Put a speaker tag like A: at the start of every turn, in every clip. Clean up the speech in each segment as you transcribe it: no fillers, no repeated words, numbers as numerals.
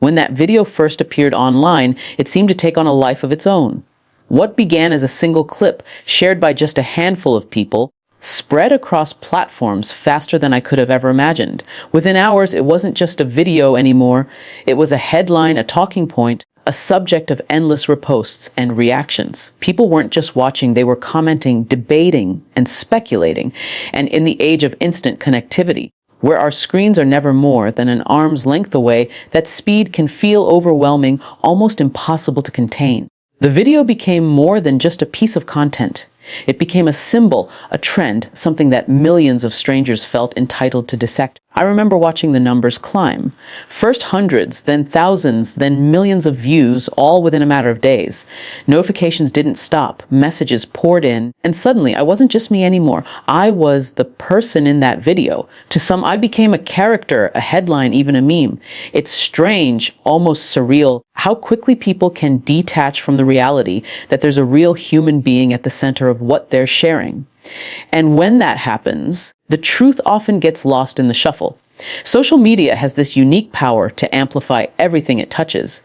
A: When that video first appeared online, it seemed to take on a life of its own. What began as a single clip, shared by just a handful of people, spread across platforms faster than I could have ever imagined. Within hours, it wasn't just a video anymore. It was a headline, a talking point, a subject of endless reposts and reactions. People weren't just watching, they were commenting, debating, and speculating. And in the age of instant connectivity, where our screens are never more than an arm's length away, that speed can feel overwhelming, almost impossible to contain. The video became more than just a piece of content. It became a symbol, a trend, something that millions of strangers felt entitled to dissect. I remember watching the numbers climb. First hundreds, then thousands, then millions of views, all within a matter of days. Notifications didn't stop, messages poured in, and suddenly I wasn't just me anymore. I was the person in that video. To some, I became a character, a headline, even a meme. It's strange, almost surreal, how quickly people can detach from the reality that there's a real human being at the center of what they're sharing. And when that happens, the truth often gets lost in the shuffle. Social media has this unique power to amplify everything it touches.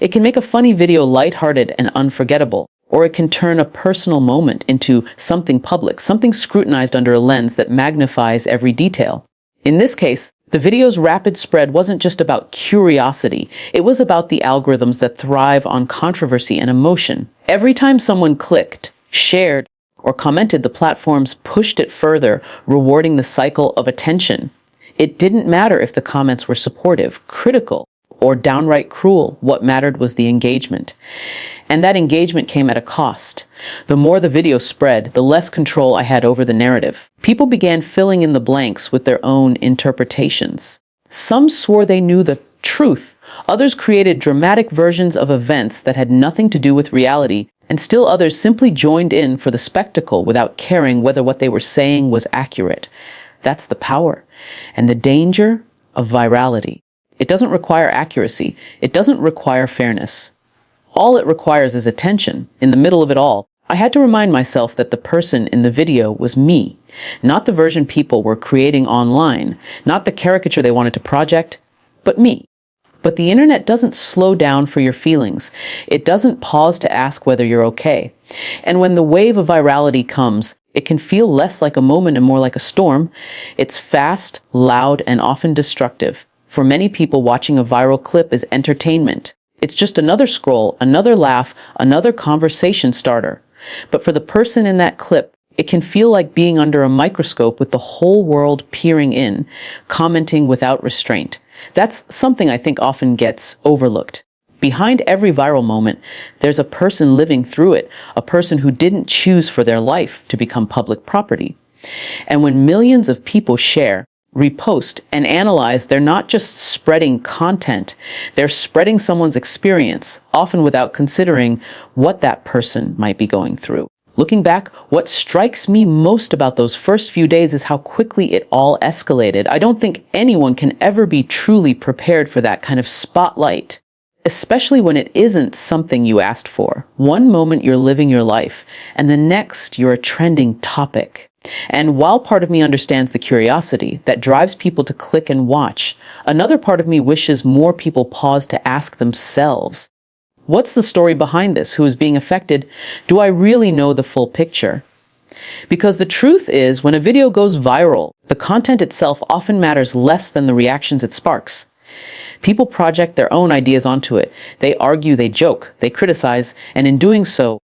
A: It can make a funny video lighthearted and unforgettable, or it can turn a personal moment into something public, something scrutinized under a lens that magnifies every detail. In this case, the video's rapid spread wasn't just about curiosity. It was about the algorithms that thrive on controversy and emotion. Every time someone clicked, shared, or commented, the platforms pushed it further, rewarding the cycle of attention. It didn't matter if the comments were supportive, critical, or downright cruel. What mattered was the engagement. And that engagement came at a cost. The more the video spread, the less control I had over the narrative. People began filling in the blanks with their own interpretations. Some swore they knew the truth. Others created dramatic versions of events that had nothing to do with reality, and still others simply joined in for the spectacle without caring whether what they were saying was accurate. That's the power and the danger of virality. It doesn't require accuracy. It doesn't require fairness. All it requires is attention. In the middle of it all, I had to remind myself that the person in the video was me, not the version people were creating online, not the caricature they wanted to project, but me. But the internet doesn't slow down for your feelings. It doesn't pause to ask whether you're okay. And when the wave of virality comes, it can feel less like a moment and more like a storm. It's fast, loud, and often destructive. For many people, watching a viral clip is entertainment. It's just another scroll, another laugh, another conversation starter. But for the person in that clip, it can feel like being under a microscope with the whole world peering in, commenting without restraint. That's something I think often gets overlooked. Behind every viral moment, there's a person living through it, a person who didn't choose for their life to become public property. And when millions of people share, repost, and analyze, they're not just spreading content, they're spreading someone's experience, often without considering what that person might be going through. Looking back, what strikes me most about those first few days is how quickly it all escalated. I don't think anyone can ever be truly prepared for that kind of spotlight, especially when it isn't something you asked for. One moment you're living your life, and the next you're a trending topic. And while part of me understands the curiosity that drives people to click and watch, another part of me wishes more people pause to ask themselves, what's the story behind this? Who is being affected? Do I really know the full picture? Because the truth is, when a video goes viral, the content itself often matters less than the reactions it sparks. People project their own ideas onto it. They argue, they joke, they criticize, and in doing so,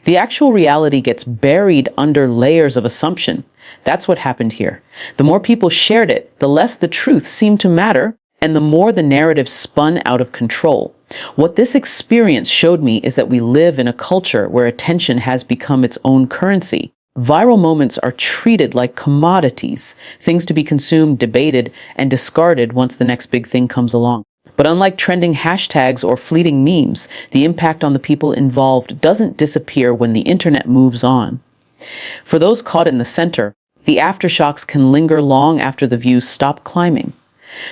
A: the actual reality gets buried under layers of assumption. That's what happened here. The more people shared it, the less the truth seemed to matter, and the more the narrative spun out of control. What this experience showed me is that we live in a culture where attention has become its own currency. Viral moments are treated like commodities, things to be consumed, debated, and discarded once the next big thing comes along. But unlike trending hashtags or fleeting memes, the impact on the people involved doesn't disappear when the internet moves on. For those caught in the center, the aftershocks can linger long after the views stop climbing.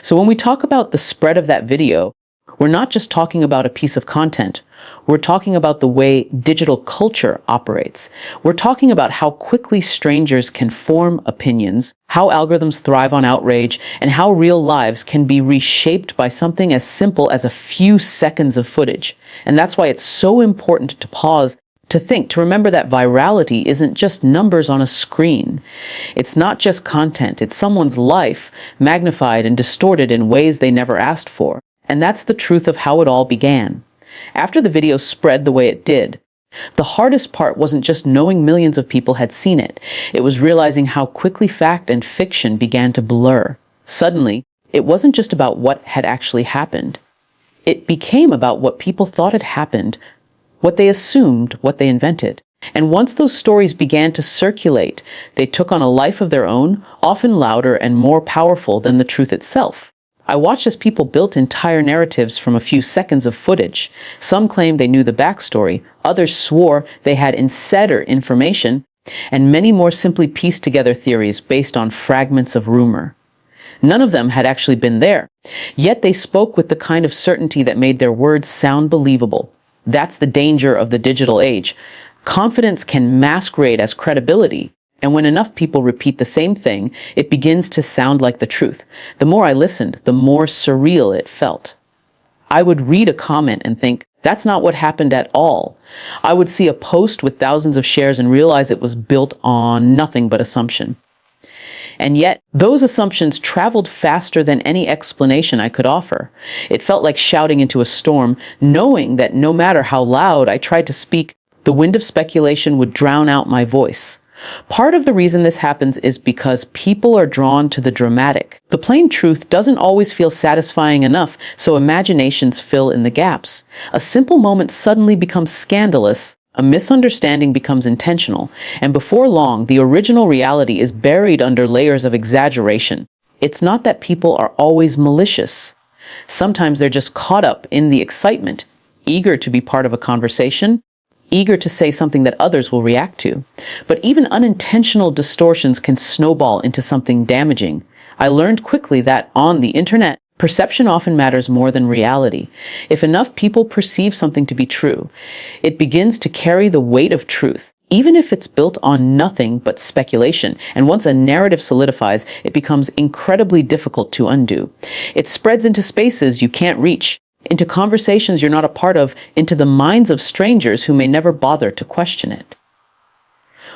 A: So when we talk about the spread of that video, We're not just talking about a piece of content. We're talking about the way digital culture operates. We're talking about how quickly strangers can form opinions, how algorithms thrive on outrage, and how real lives can be reshaped by something as simple as a few seconds of footage. And that's why it's so important to pause, to think, to remember that virality isn't just numbers on a screen. It's not just content. It's someone's life magnified and distorted in ways they never asked for. And that's the truth of how it all began. After the video spread the way it did, the hardest part wasn't just knowing millions of people had seen it. It was realizing how quickly fact and fiction began to blur. Suddenly, it wasn't just about what had actually happened. It became about what people thought had happened, what they assumed, what they invented. And once those stories began to circulate, they took on a life of their own, often louder and more powerful than the truth itself. I watched as people built entire narratives from a few seconds of footage. Some claimed they knew the backstory, others swore they had insider information, and many more simply pieced together theories based on fragments of rumor. None of them had actually been there, yet they spoke with the kind of certainty that made their words sound believable. That's the danger of the digital age. Confidence can masquerade as credibility. And when enough people repeat the same thing, it begins to sound like the truth. The more I listened, the more surreal it felt. I would read a comment and think, that's not what happened at all. I would see a post with thousands of shares and realize it was built on nothing but assumption. And yet, those assumptions traveled faster than any explanation I could offer. It felt like shouting into a storm, knowing that no matter how loud I tried to speak, the wind of speculation would drown out my voice. Part of the reason this happens is because people are drawn to the dramatic. The plain truth doesn't always feel satisfying enough, so imaginations fill in the gaps. A simple moment suddenly becomes scandalous, a misunderstanding becomes intentional, and before long, the original reality is buried under layers of exaggeration. It's not that people are always malicious. Sometimes they're just caught up in the excitement, eager to be part of a conversation, eager to say something that others will react to. But even unintentional distortions can snowball into something damaging. I learned quickly that on the internet, perception often matters more than reality. If enough people perceive something to be true, it begins to carry the weight of truth, even if it's built on nothing but speculation. And once a narrative solidifies, it becomes incredibly difficult to undo. It spreads into spaces you can't reach, into conversations you're not a part of, into the minds of strangers who may never bother to question it.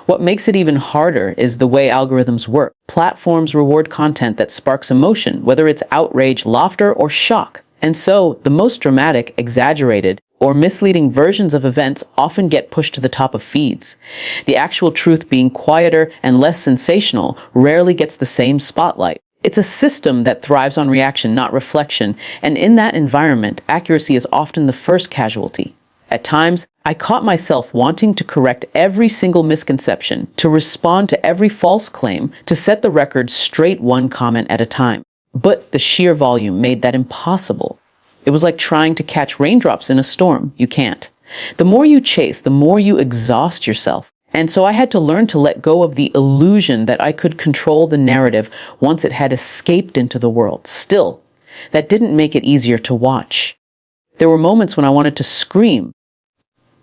A: What makes it even harder is the way algorithms work. Platforms reward content that sparks emotion, whether it's outrage, laughter, or shock. And so, the most dramatic, exaggerated, or misleading versions of events often get pushed to the top of feeds. The actual truth, being quieter and less sensational, rarely gets the same spotlight. It's a system that thrives on reaction, not reflection, and in that environment, accuracy is often the first casualty. At times, I caught myself wanting to correct every single misconception, to respond to every false claim, to set the record straight one comment at a time. But the sheer volume made that impossible. It was like trying to catch raindrops in a storm. You can't. The more you chase, the more you exhaust yourself. And so I had to learn to let go of the illusion that I could control the narrative once it had escaped into the world. Still, that didn't make it easier to watch. There were moments when I wanted to scream,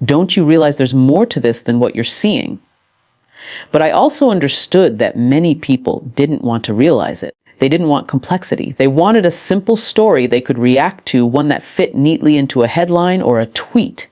A: "Don't you realize there's more to this than what you're seeing?" But I also understood that many people didn't want to realize it. They didn't want complexity. They wanted a simple story they could react to, one that fit neatly into a headline or a tweet.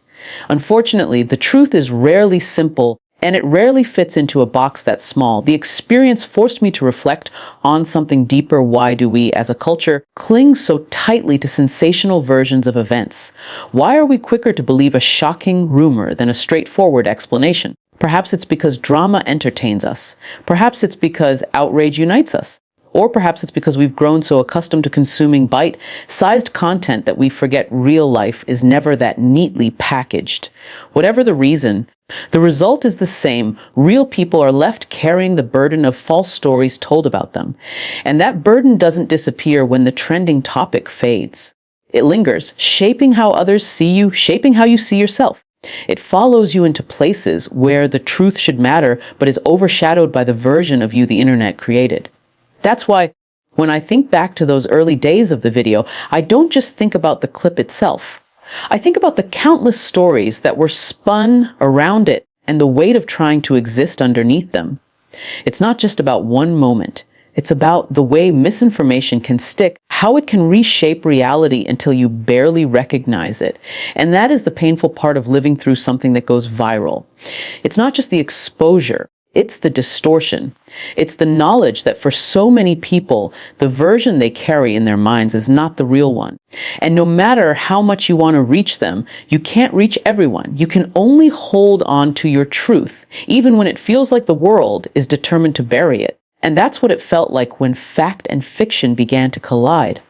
A: Unfortunately, the truth is rarely simple, and it rarely fits into a box that small. The experience forced me to reflect on something deeper. Why do we, as a culture, cling so tightly to sensational versions of events? Why are we quicker to believe a shocking rumor than a straightforward explanation? Perhaps it's because drama entertains us. Perhaps it's because outrage unites us. Or perhaps it's because we've grown so accustomed to consuming bite-sized content that we forget real life is never that neatly packaged. Whatever the reason, the result is the same. Real people are left carrying the burden of false stories told about them. And that burden doesn't disappear when the trending topic fades. It lingers, shaping how others see you, shaping how you see yourself. It follows you into places where the truth should matter, but is overshadowed by the version of you the internet created. That's why, When I think back to those early days of the video, I don't just think about the clip itself. I think about the countless stories that were spun around it and the weight of trying to exist underneath them. It's not just about one moment. It's about the way misinformation can stick, how it can reshape reality until you barely recognize it. And that is the painful part of living through something that goes viral. It's not just the exposure. It's the distortion. It's the knowledge that for so many people, the version they carry in their minds is not the real one. And no matter how much you want to reach them, you can't reach everyone. You can only hold on to your truth, even when it feels like the world is determined to bury it. And that's what it felt like when fact and fiction began to collide.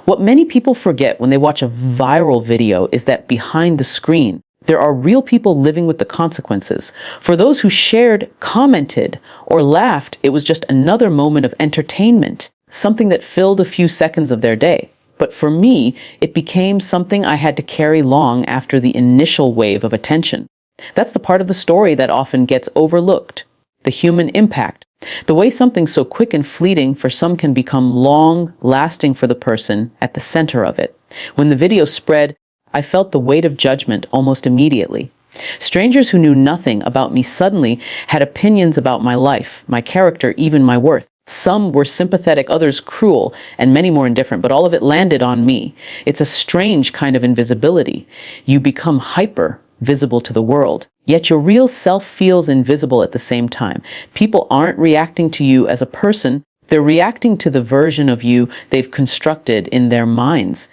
A: What many people forget when they watch a viral video is that behind the screen, there are real people living with the consequences. For those who shared, commented, or laughed, it was just another moment of entertainment, something that filled a few seconds of their day. But for me, it became something I had to carry long after the initial wave of attention. That's the part of the story that often gets overlooked, the human impact. The way something so quick and fleeting for some can become long-lasting for the person at the center of it. When the video spread, I felt the weight of judgment almost immediately. Strangers who knew nothing about me suddenly had opinions about my life, my character, even my worth. Some were sympathetic, others cruel, and many more indifferent, but all of it landed on me. It's a strange kind of invisibility. You become hyper visible to the world, yet your real self feels invisible at the same time. People aren't reacting to you as a person. They're reacting to the version of you they've constructed in their minds.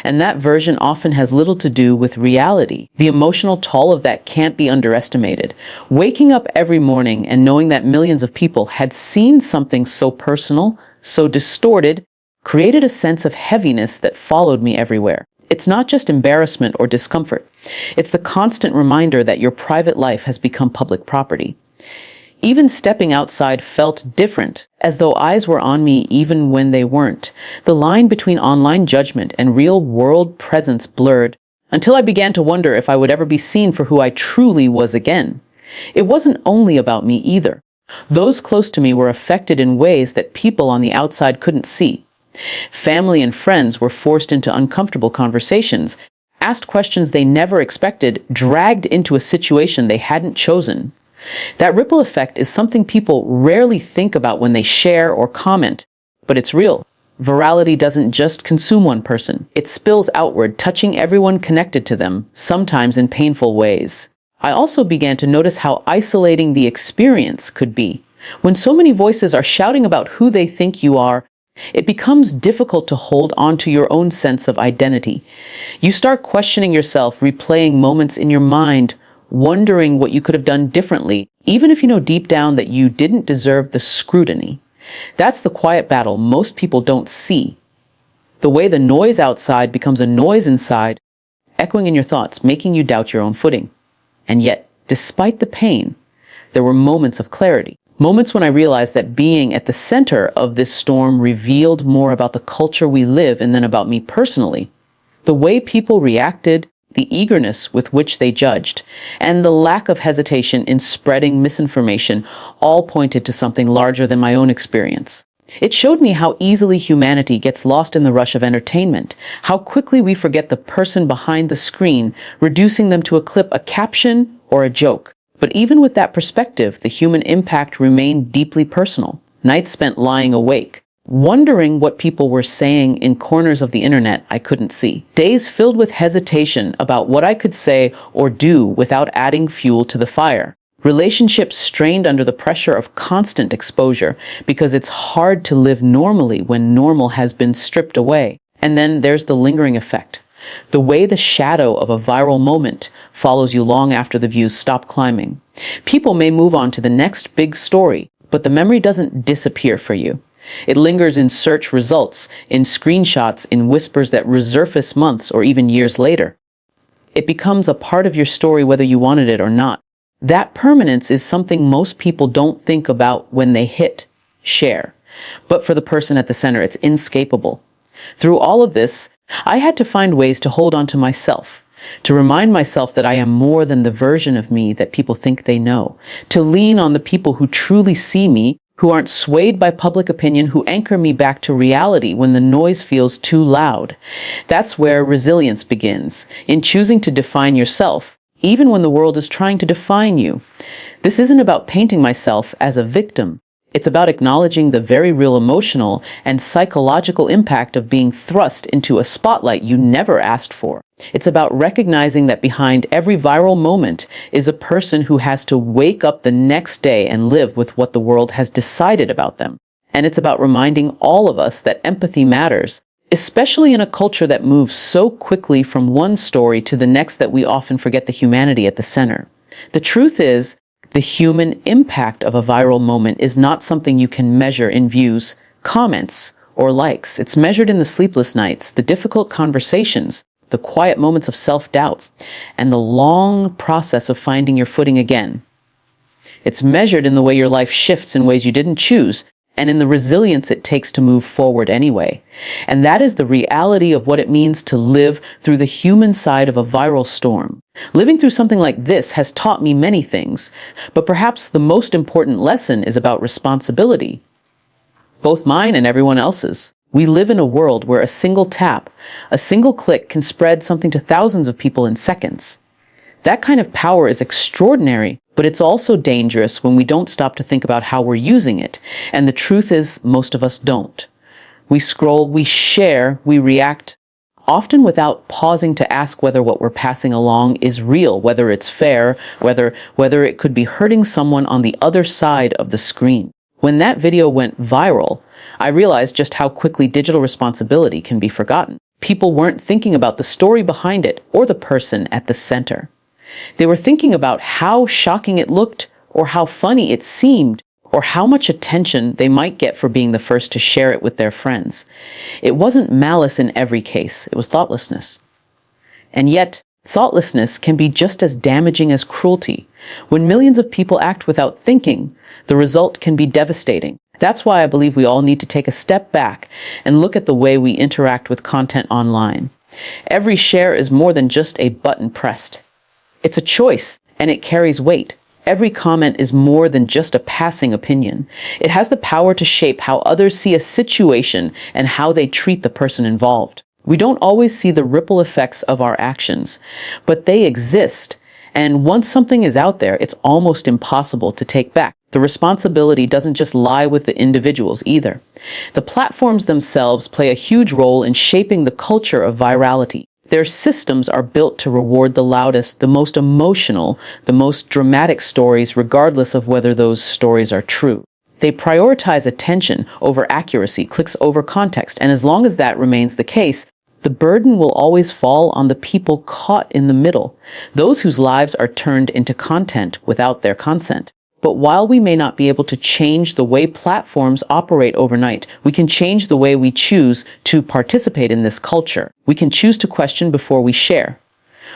A: And that version often has little to do with reality. The emotional toll of that can't be underestimated. Waking up every morning and knowing that millions of people had seen something so personal, so distorted, created a sense of heaviness that followed me everywhere. It's not just embarrassment or discomfort. It's the constant reminder that your private life has become public property. Even stepping outside felt different, as though eyes were on me even when they weren't. The line between online judgment and real-world presence blurred, until I began to wonder if I would ever be seen for who I truly was again. It wasn't only about me either. Those close to me were affected in ways that people on the outside couldn't see. Family and friends were forced into uncomfortable conversations, asked questions they never expected, dragged into a situation they hadn't chosen. That ripple effect is something people rarely think about when they share or comment, but it's real. Virality doesn't just consume one person. It spills outward, touching everyone connected to them, sometimes in painful ways. I also began to notice how isolating the experience could be. When so many voices are shouting about who they think you are, it becomes difficult to hold on to your own sense of identity. You start questioning yourself, replaying moments in your mind, wondering what you could have done differently, even if you know deep down that you didn't deserve the scrutiny. That's the quiet battle most people don't see. The way the noise outside becomes a noise inside, echoing in your thoughts, making you doubt your own footing. And yet, despite the pain, there were moments of clarity. Moments when I realized that being at the center of this storm revealed more about the culture we live in than about me personally. The way people reacted, the eagerness with which they judged, and the lack of hesitation in spreading misinformation all pointed to something larger than my own experience. It showed me how easily humanity gets lost in the rush of entertainment, how quickly we forget the person behind the screen, reducing them to a clip, a caption, or a joke. But even with that perspective, the human impact remained deeply personal. Nights spent lying awake, wondering what people were saying in corners of the internet I couldn't see. Days filled with hesitation about what I could say or do without adding fuel to the fire. Relationships strained under the pressure of constant exposure because it's hard to live normally when normal has been stripped away. And then there's the lingering effect. The way the shadow of a viral moment follows you long after the views stop climbing. People may move on to the next big story, but the memory doesn't disappear for you. It lingers in search results, in screenshots, in whispers that resurface months or even years later. It becomes a part of your story whether you wanted it or not. That permanence is something most people don't think about when they hit share. But for the person at the center, it's inescapable. Through all of this, I had to find ways to hold on to myself, to remind myself that I am more than the version of me that people think they know, to lean on the people who truly see me, who aren't swayed by public opinion, who anchor me back to reality when the noise feels too loud. That's where resilience begins, in choosing to define yourself, even when the world is trying to define you. This isn't about painting myself as a victim. It's about acknowledging the very real emotional and psychological impact of being thrust into a spotlight you never asked for. It's about recognizing that behind every viral moment is a person who has to wake up the next day and live with what the world has decided about them. And it's about reminding all of us that empathy matters, especially in a culture that moves so quickly from one story to the next that we often forget the humanity at the center. The truth is, the human impact of a viral moment is not something you can measure in views, comments, or likes. It's measured in the sleepless nights, the difficult conversations, the quiet moments of self-doubt, and the long process of finding your footing again. It's measured in the way your life shifts in ways you didn't choose, and in the resilience it takes to move forward anyway. And that is the reality of what it means to live through the human side of a viral storm. Living through something like this has taught me many things, but perhaps the most important lesson is about responsibility, both mine and everyone else's. We live in a world where a single tap, a single click can spread something to thousands of people in seconds. That kind of power is extraordinary, but it's also dangerous when we don't stop to think about how we're using it. And the truth is, most of us don't. We scroll, we share, we react, often without pausing to ask whether what we're passing along is real, whether it's fair, whether it could be hurting someone on the other side of the screen. When that video went viral, I realized just how quickly digital responsibility can be forgotten. People weren't thinking about the story behind it or the person at the center. They were thinking about how shocking it looked, or how funny it seemed, or how much attention they might get for being the first to share it with their friends. It wasn't malice in every case, it was thoughtlessness. And yet, thoughtlessness can be just as damaging as cruelty. When millions of people act without thinking, the result can be devastating. That's why I believe we all need to take a step back and look at the way we interact with content online. Every share is more than just a button pressed. It's a choice, and it carries weight. Every comment is more than just a passing opinion. It has the power to shape how others see a situation and how they treat the person involved. We don't always see the ripple effects of our actions, but they exist. And once something is out there, it's almost impossible to take back. The responsibility doesn't just lie with the individuals either. The platforms themselves play a huge role in shaping the culture of virality. Their systems are built to reward the loudest, the most emotional, the most dramatic stories, regardless of whether those stories are true. They prioritize attention over accuracy, clicks over context, and as long as that remains the case, the burden will always fall on the people caught in the middle, those whose lives are turned into content without their consent. But while we may not be able to change the way platforms operate overnight, we can change the way we choose to participate in this culture. We can choose to question before we share.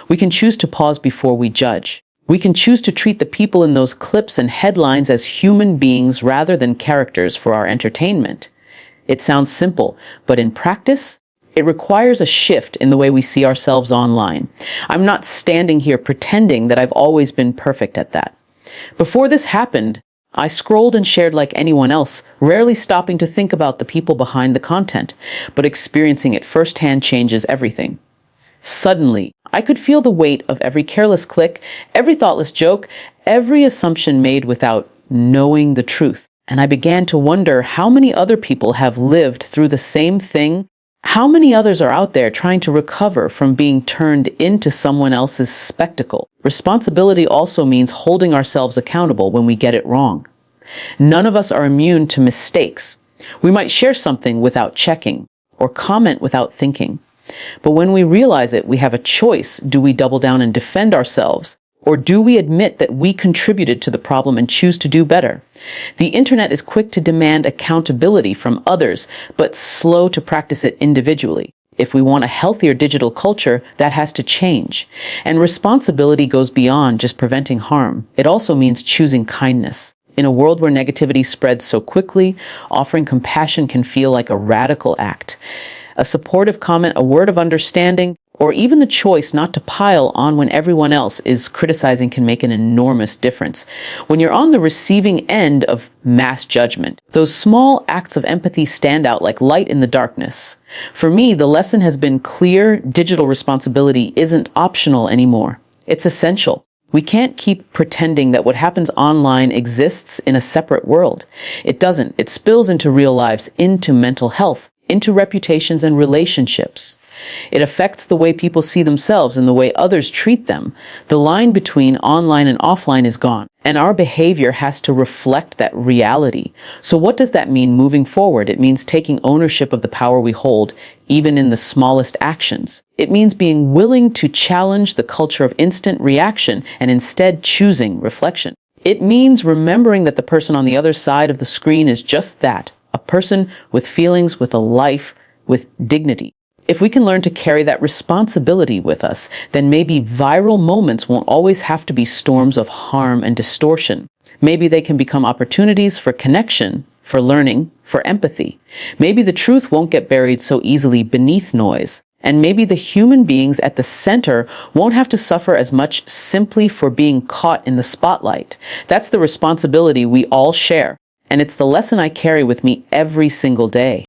A: We can choose to pause before we judge. We can choose to treat the people in those clips and headlines as human beings rather than characters for our entertainment. It sounds simple, but in practice, it requires a shift in the way we see ourselves online. I'm not standing here pretending that I've always been perfect at that. Before this happened, I scrolled and shared like anyone else, rarely stopping to think about the people behind the content, but experiencing it firsthand changes everything. Suddenly, I could feel the weight of every careless click, every thoughtless joke, every assumption made without knowing the truth. And I began to wonder how many other people have lived through the same thing. How many others are out there trying to recover from being turned into someone else's spectacle? Responsibility also means holding ourselves accountable when we get it wrong. None of us are immune to mistakes. We might share something without checking or comment without thinking. But when we realize it, we have a choice. Do we double down and defend ourselves? Or do we admit that we contributed to the problem and choose to do better? The internet is quick to demand accountability from others, but slow to practice it individually. If we want a healthier digital culture, that has to change. And responsibility goes beyond just preventing harm. It also means choosing kindness. In a world where negativity spreads so quickly, offering compassion can feel like a radical act. A supportive comment, a word of understanding, or even the choice not to pile on when everyone else is criticizing can make an enormous difference. When you're on the receiving end of mass judgment, those small acts of empathy stand out like light in the darkness. For me, the lesson has been clear: digital responsibility isn't optional anymore. It's essential. We can't keep pretending that what happens online exists in a separate world. It doesn't. It spills into real lives, into mental health, into reputations and relationships. It affects the way people see themselves and the way others treat them. The line between online and offline is gone, and our behavior has to reflect that reality. So what does that mean moving forward? It means taking ownership of the power we hold, even in the smallest actions. It means being willing to challenge the culture of instant reaction and instead choosing reflection. It means remembering that the person on the other side of the screen is just that, a person with feelings, with a life, with dignity. If we can learn to carry that responsibility with us, then maybe viral moments won't always have to be storms of harm and distortion. Maybe they can become opportunities for connection, for learning, for empathy. Maybe the truth won't get buried so easily beneath noise. And maybe the human beings at the center won't have to suffer as much simply for being caught in the spotlight. That's the responsibility we all share. And it's the lesson I carry with me every single day.